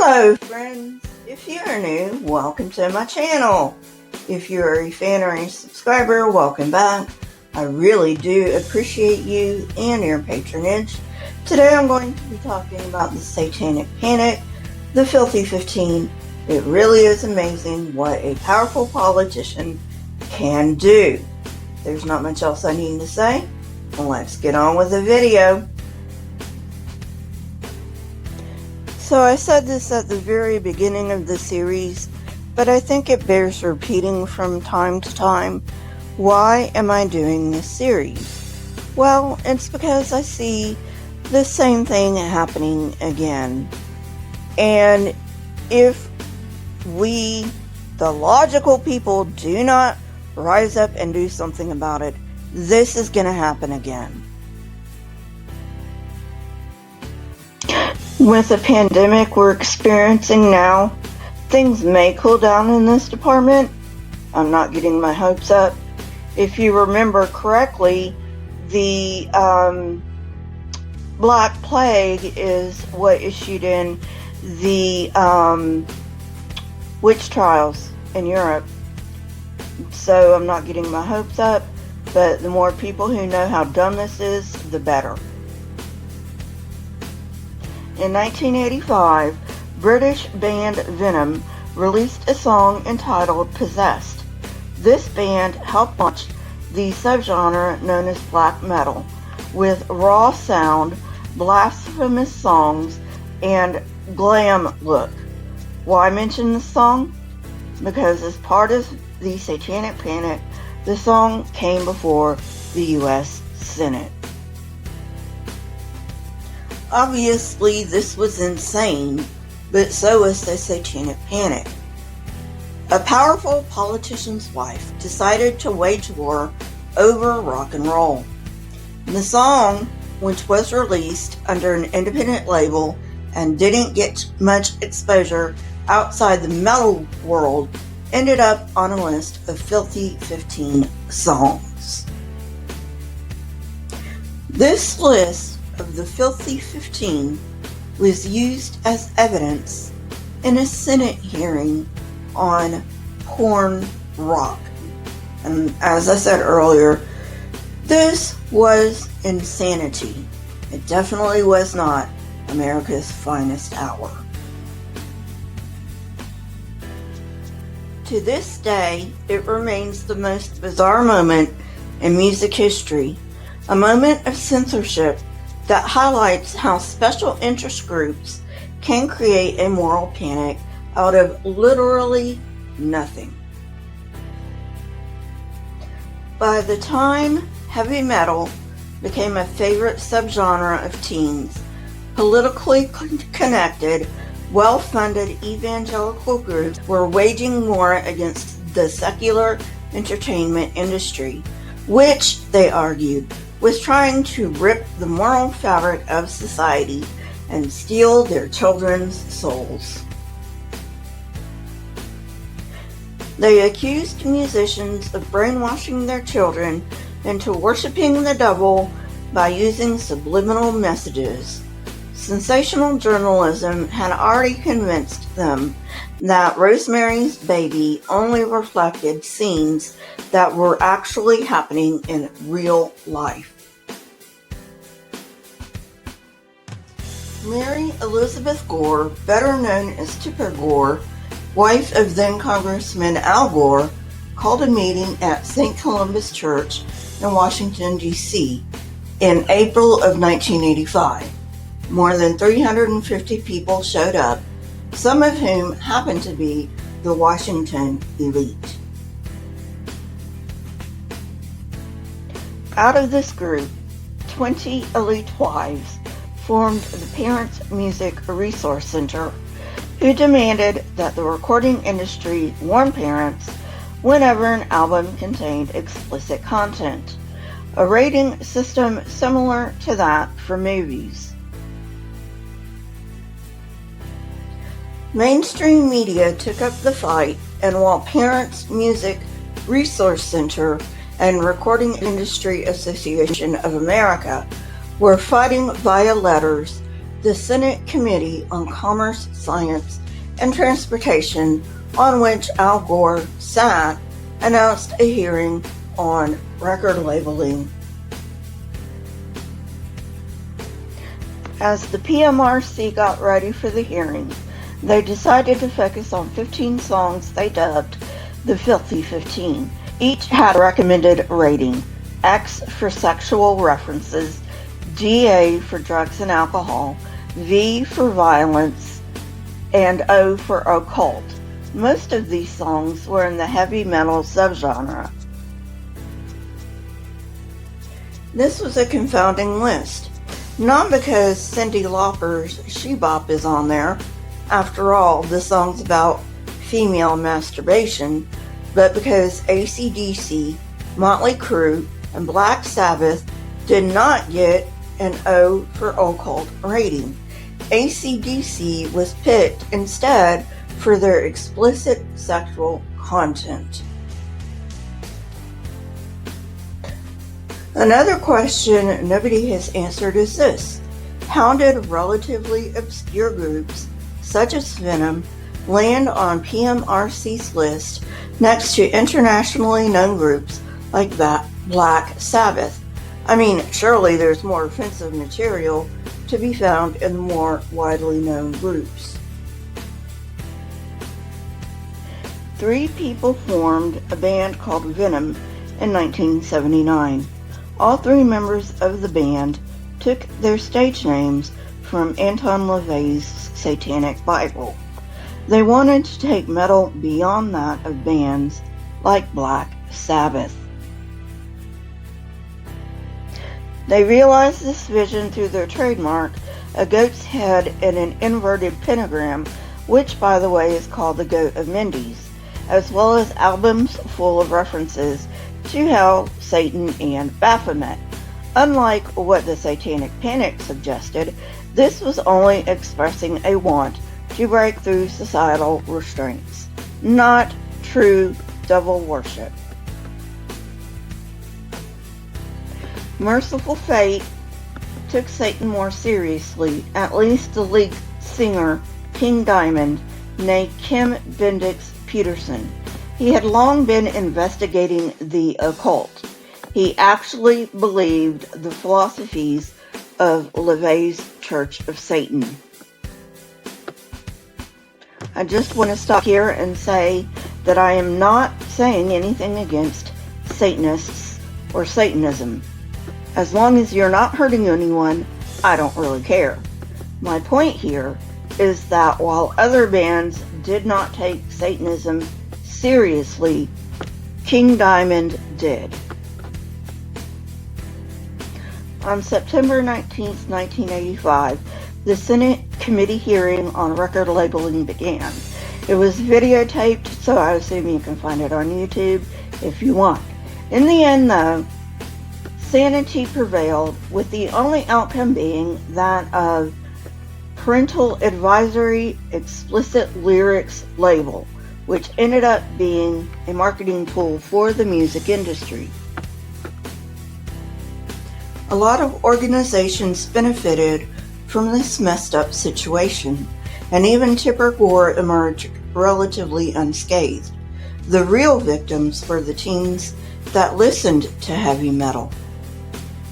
Hello friends, if you are new, welcome to my channel. If you're a fan or a subscriber, welcome back. I really do appreciate you and your patronage. Today I'm going to be talking about the Satanic Panic, the Filthy 15. It really is amazing what a powerful politician can do. There's not much else I need to say. Let's get on with the video. So I said this at the very beginning of the series, but I think it bears repeating from time to time. Why am I doing this series? Well, it's because I see the same thing happening again. And if we, the logical people, do not rise up and do something about it, this is going to happen again. With the pandemic we're experiencing now, things may cool down in this department. I'm not getting my hopes up. If you remember correctly, the Black Plague is what issued in the witch trials in Europe. So I'm not getting my hopes up, but the more people who know how dumb this is, the better. In 1985, British band Venom released a song entitled Possessed. This band helped launch the subgenre known as black metal, with raw sound, blasphemous songs, and glam look. Why mention this song? Because as part of the Satanic Panic, the song came before the U.S. Senate. Obviously, this was insane, but so was the Satanic Panic. A powerful politician's wife decided to wage war over rock and roll. The song, which was released under an independent label and didn't get much exposure outside the metal world, ended up on a list of Filthy 15 songs. This list of the Filthy 15 was used as evidence in a Senate hearing on porn rock. And as I said earlier, this was insanity. It definitely was not America's finest hour. To this day, it remains the most bizarre moment in music history, a moment of censorship that highlights how special interest groups can create a moral panic out of literally nothing. By the time heavy metal became a favorite subgenre of teens, politically connected, well-funded evangelical groups were waging war against the secular entertainment industry, which, they argued, was trying to rip the moral fabric of society and steal their children's souls. They accused musicians of brainwashing their children into worshiping the devil by using subliminal messages. Sensational journalism had already convinced them that Rosemary's Baby only reflected scenes that were actually happening in real life. Mary Elizabeth Gore, better known as Tipper Gore, wife of then Congressman Al Gore, called a meeting at St. Columba's Church in Washington, D.C. in April of 1985. More than 350 people showed up, some of whom happened to be the Washington elite. Out of this group, 20 elite wives formed the Parents Music Resource Center, who demanded that the recording industry warn parents whenever an album contained explicit content, a rating system similar to that for movies. Mainstream media took up the fight, and while Parents Music Resource Center and Recording Industry Association of America were fighting via letters, the Senate Committee on Commerce, Science, and Transportation, on which Al Gore sat, announced a hearing on record labeling. As the PMRC got ready for the hearing, they decided to focus on 15 songs they dubbed the Filthy 15. Each had a recommended rating: X for sexual references, DA for drugs and alcohol, V for violence, and O for occult. Most of these songs were in the heavy metal subgenre. This was a confounding list, not because Cyndi Lauper's She Bop is on there. After all, the song's about female masturbation, but because AC/DC, Motley Crue, and Black Sabbath did not get an O for occult rating. AC/DC was picked instead for their explicit sexual content. Another question nobody has answered is this: how did relatively obscure groups such as Venom land on PMRC's list next to internationally known groups like Black Sabbath? I mean, surely there's more offensive material to be found in more widely known groups. 3 people formed a band called Venom in 1979. All 3 members of the band took their stage names from Anton LaVey's Satanic Bible. They wanted to take metal beyond that of bands like Black Sabbath. They realized this vision through their trademark, a goat's head and an inverted pentagram, which, by the way, is called the Goat of Mendes, as well as albums full of references to hell, Satan, and Baphomet. Unlike what the Satanic Panic suggested, this was only expressing a want to break through societal restraints, not true devil worship. Mercyful Fate took Satan more seriously, at least the lead singer, King Diamond, née Kim Bendix Peterson. He had long been investigating the occult. He actually believed the philosophies of LaVey's Church of Satan. I just want to stop here and say that I am not saying anything against Satanists or Satanism. As long as you're not hurting anyone, I don't really care. My point here is that while other bands did not take Satanism seriously, King Diamond did. On September 19, 1985, the Senate committee hearing on record labeling began. It was videotaped, so I assume you can find it on YouTube if you want. In the end, though, sanity prevailed, with the only outcome being that of Parental Advisory Explicit Lyrics label, which ended up being a marketing tool for the music industry. A lot of organizations benefited from this messed up situation, and even Tipper Gore emerged relatively unscathed. The real victims were the teens that listened to heavy metal.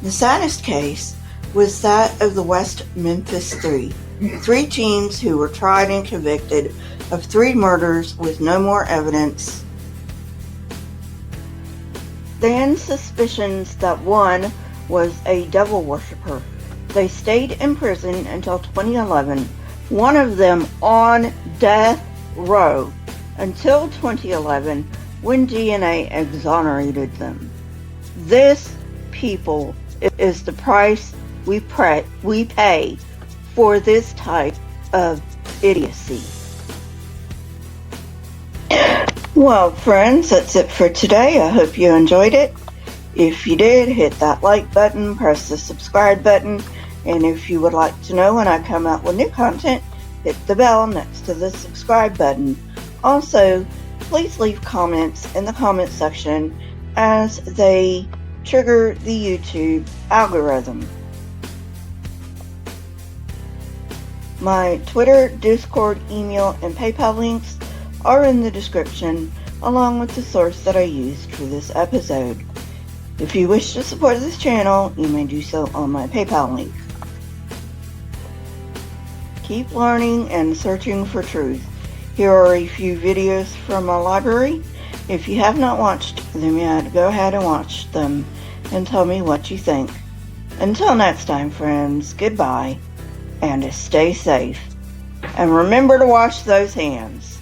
The saddest case was that of the West Memphis 3 teens who were tried and convicted of 3 murders with no more evidence than suspicions that one was a devil worshiper. They stayed in prison until 2011, one of them on death row until 2011, when DNA exonerated them. This, people, is the price we pay for this type of idiocy. Well, friends, that's it for today. I hope you enjoyed it. If you did, hit that like button, press the subscribe button, and if you would like to know when I come out with new content, hit the bell next to the subscribe button. Also, please leave comments in the comment section as they trigger the YouTube algorithm. My Twitter, Discord, email, and PayPal links are in the description, along with the source that I used for this episode. If you wish to support this channel, you may do so on my PayPal link. Keep learning and searching for truth. Here are a few videos from my library. If you have not watched them yet, go ahead and watch them and tell me what you think. Until next time, friends, goodbye and stay safe. And remember to wash those hands.